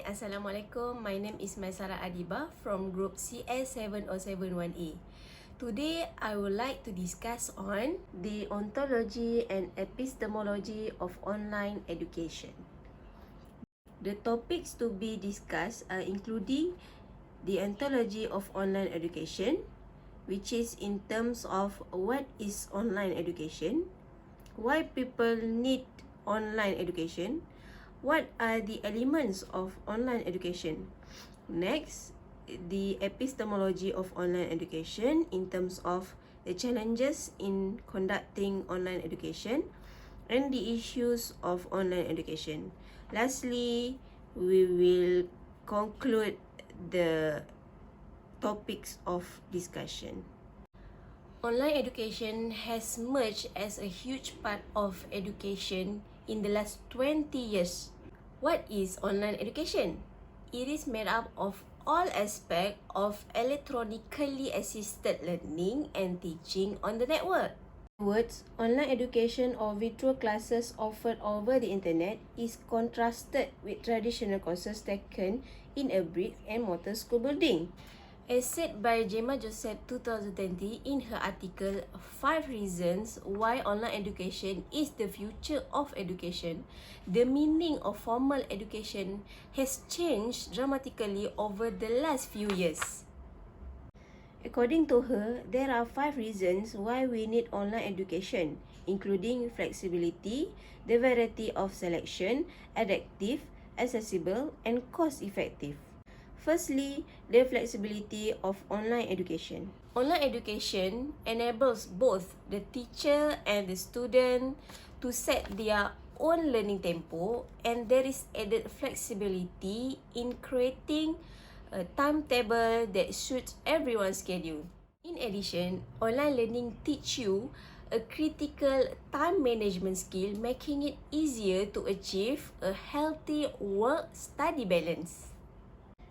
Assalamualaikum. My name is Maisara Adiba from Group CS7071A. Today, I would like to discuss on the ontology and epistemology of online education. The topics to be discussed are including the ontology of online education, which is in terms of what is online education, why people need online education, what are the elements of online education. Next, the epistemology of online education in terms of the challenges in conducting online education and the issues of online education. Lastly, we will conclude the topics of discussion. Online education has merged as a huge part of education in the last 20 years. What is online education? It is made up of all aspects of electronically assisted learning and teaching on the network. In other words, online education or virtual classes offered over the internet is contrasted with traditional courses taken in a brick and mortar school building. As said by Gemma Joseph 2020 in her article 5 Reasons Why Online Education is the Future of Education, the meaning of formal education has changed dramatically over the last few years. According to her, there are 5 reasons why we need online education, including flexibility, the variety of selection, adaptive, accessible, and cost-effective. Firstly, the flexibility of online education. Online education enables both the teacher and the student to set their own learning tempo, and there is added flexibility in creating a timetable that suits everyone's schedule. In addition, online learning teach you a critical time management skill, making it easier to achieve a healthy work-study balance.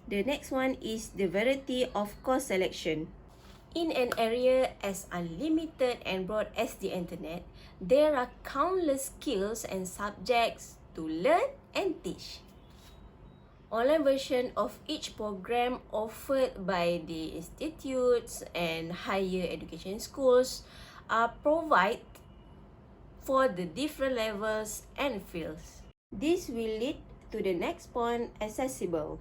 The next one is the variety of course selection. In an area as unlimited and broad as the internet, there are countless skills and subjects to learn and teach. Online version of each program offered by the institutes and higher education schools are provided for the different levels and fields. This will lead to the next point, accessible.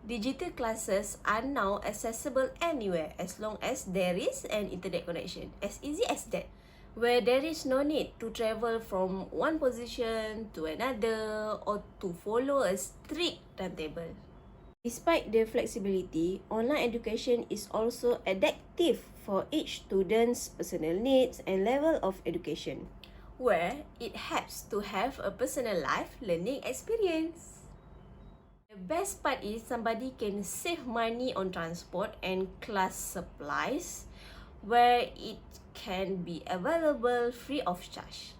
Digital classes are now accessible anywhere as long as there is an internet connection. As easy as that. Where there is no need to travel from one position to another or to follow a strict timetable. Despite the flexibility, online education is also adaptive for each student's personal needs and level of education, where it helps to have a personalized learning experience. The best part is somebody can save money on transport and class supplies, where it can be available free of charge.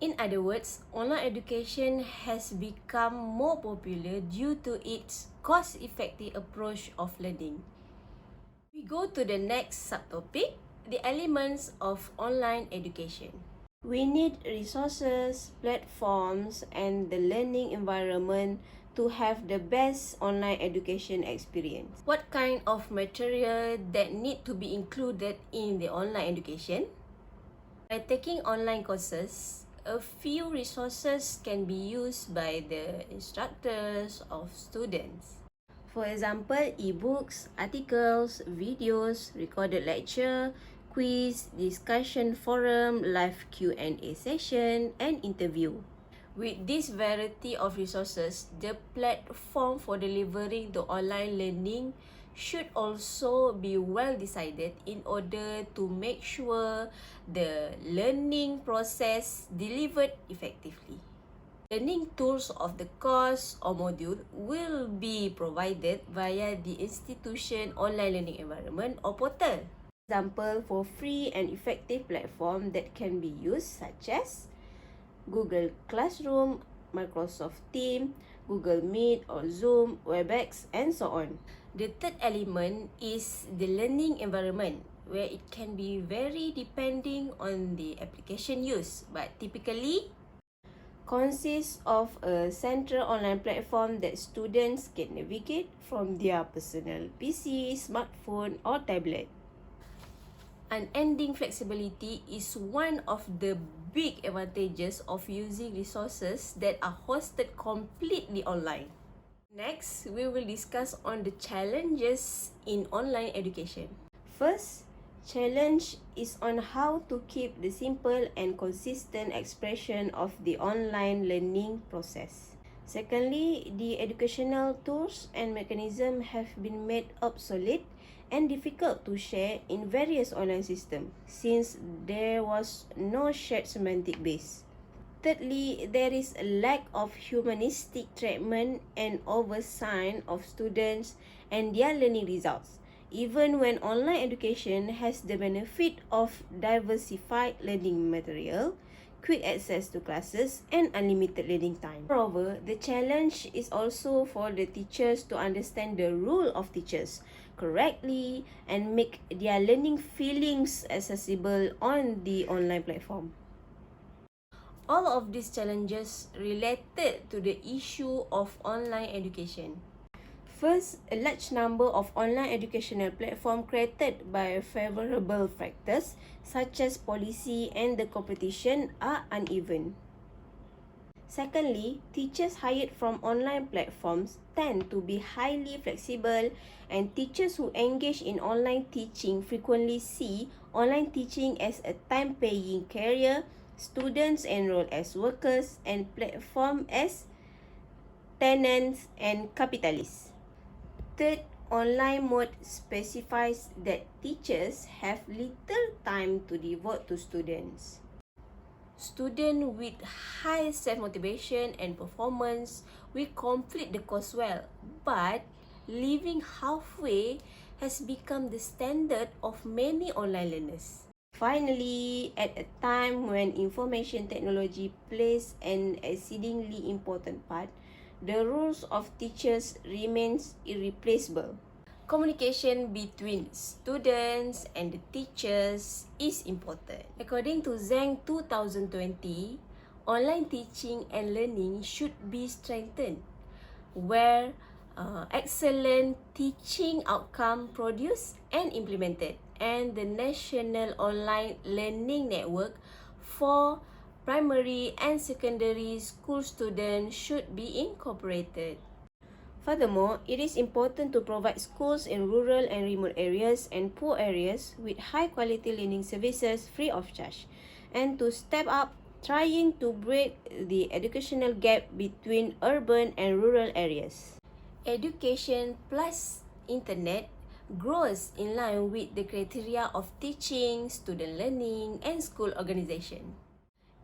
In other words, online education has become more popular due to its cost-effective approach of learning. We go to the next subtopic, the elements of online education. We need resources, platforms, and the learning environment to have the best online education experience. What kind of material that need to be included in the online education? By taking online courses, a few resources can be used by the instructors of students. For example, e-books, articles, videos, recorded lecture, quiz, discussion forum, live Q&A session, and interview. With this variety of resources, the platform for delivering the online learning should also be well decided in order to make sure the learning process delivered effectively. Learning tools of the course or module will be provided via the institution online learning environment or portal. Example for free and effective platform that can be used such as Google Classroom, Microsoft Teams, Google Meet or Zoom, WebEx, and so on. The third element is the learning environment, where it can be vary depending on the application used, but typically consists of a central online platform that students can navigate from their personal PC, smartphone, or tablet. Unending flexibility is one of the big advantages of using resources that are hosted completely online. Next, we will discuss on the challenges in online education. First, challenge is on how to keep the simple and consistent expression of the online learning process. Secondly, the educational tools and mechanisms have been made obsolete and difficult to share in various online systems since there was no shared semantic base. Thirdly, there is a lack of humanistic treatment and oversight of students and their learning results, even when online education has the benefit of diversified learning material, quick access to classes, and unlimited learning time. Moreover, the challenge is also for the teachers to understand the role of teachers correctly and make their learning feelings accessible on the online platform. All of these challenges related to the issue of online education. First, a large number of online educational platforms created by favorable factors such as policy and the competition are uneven. Secondly, teachers hired from online platforms tend to be highly flexible, and teachers who engage in online teaching frequently see online teaching as a time-paying career, students enroll as workers, and platform as tenants and capitalists. Third, online mode specifies that teachers have little time to devote to students. Students with high self-motivation and performance will complete the course well, but leaving halfway has become the standard of many online learners. Finally, at a time when information technology plays an exceedingly important part, the roles of teachers remains irreplaceable. Communication between students and the teachers is important. According to Zhang 2020, online teaching and learning should be strengthened, where excellent teaching outcome produced and implemented, and the National Online Learning Network for primary and secondary school students should be incorporated. Furthermore, it is important to provide schools in rural and remote areas and poor areas with high-quality learning services free of charge, and to step up trying to break the educational gap between urban and rural areas. Education plus internet grows in line with the criteria of teaching, student learning, and school organization.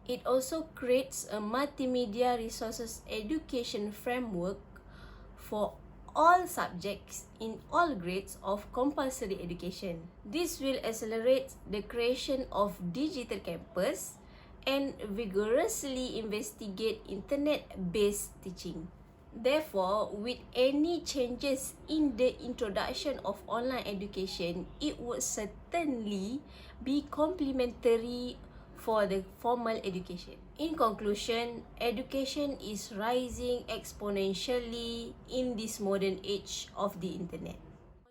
It also creates a multimedia resources education framework for all subjects in all grades of compulsory education. This will accelerate the creation of digital campus and vigorously investigate internet-based teaching. Therefore, with any changes in the introduction of online education, it would certainly be complementary for the formal education. In conclusion, education is rising exponentially in this modern age of the internet.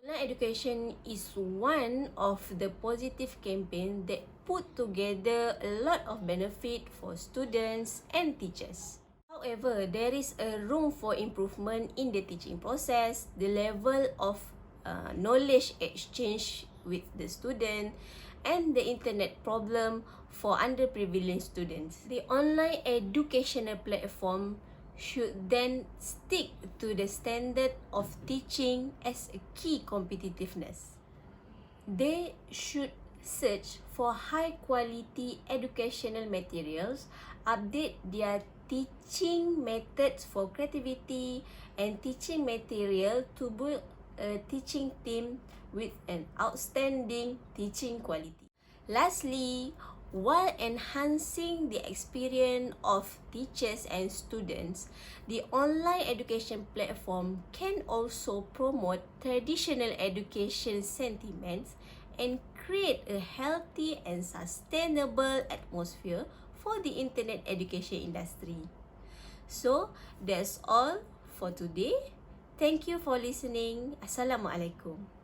Online education is one of the positive campaigns that put together a lot of benefit for students and teachers. However, there is a room for improvement in the teaching process, the level of knowledge exchange with the student, and the internet problem for underprivileged students. The online educational platform should then stick to the standard of teaching as a key competitiveness. They should search for high quality educational materials, update their teaching methods for creativity, and teaching material to build a teaching team with an outstanding teaching quality. Lastly, while enhancing the experience of teachers and students, the online education platform can also promote traditional education sentiments and create a healthy and sustainable atmosphere for the internet education industry. So, that's all for today. Thank you for listening. Assalamualaikum.